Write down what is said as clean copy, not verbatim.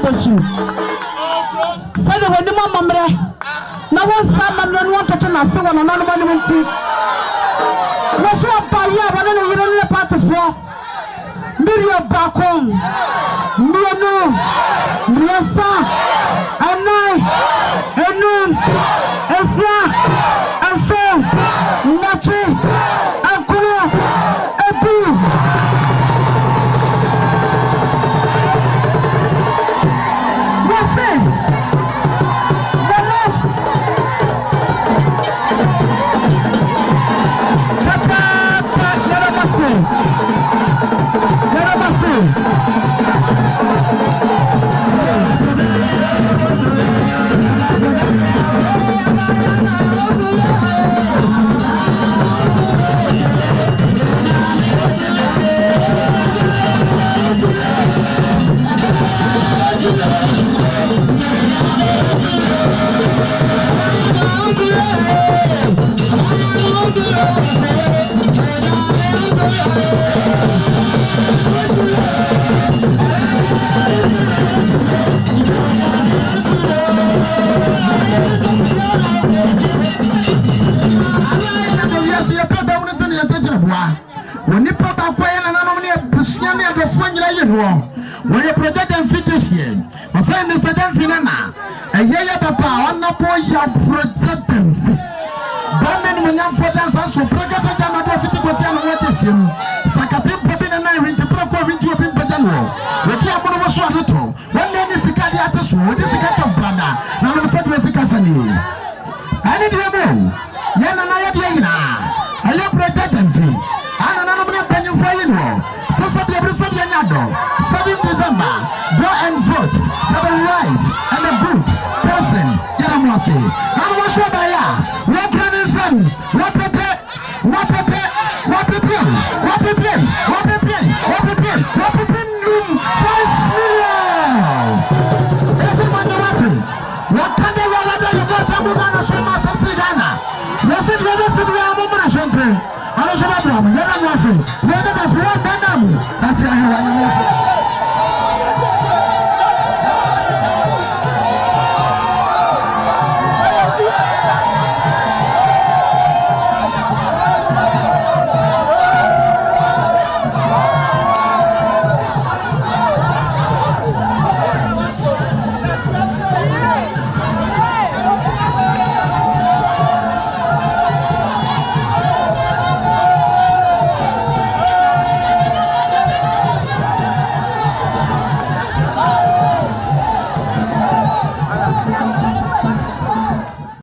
question. Say the way mamre. Now what's some man want to turn us to one another monument. What's up by you? I don't know you don't part of war. Million back home. Million. Miasa. And I. And noon. And sa. And so. Nachi. And Kula. And Boo. When you project and fit this year, I say Mr. Denfinana, a year papa, on the boy you project them. Batman when you for dance, so project them about 50% of him. Sakatim Pepin and I went to Procor into a pin Padano. What you are going to show little. One day is a cardiac, this is a cat of brother. Now I'm said was a Cassani. I didn't know. Yana Yana, I love project and free. And another penny for you. So for the episode, 7 December, go and vote for the right and the good person. Yaramwasi. And what's your buyer? What can you send? What prepare? What prepare? What prepare? What prepare? What prepare? What prepare? What prepare? 5 million. That's what you're watching. What can they run under your bottom? We're going to show myself to Ghana. Yes, it's ready to be a woman. I don't know. Yaramwasi. Whether that's one Banam. That's the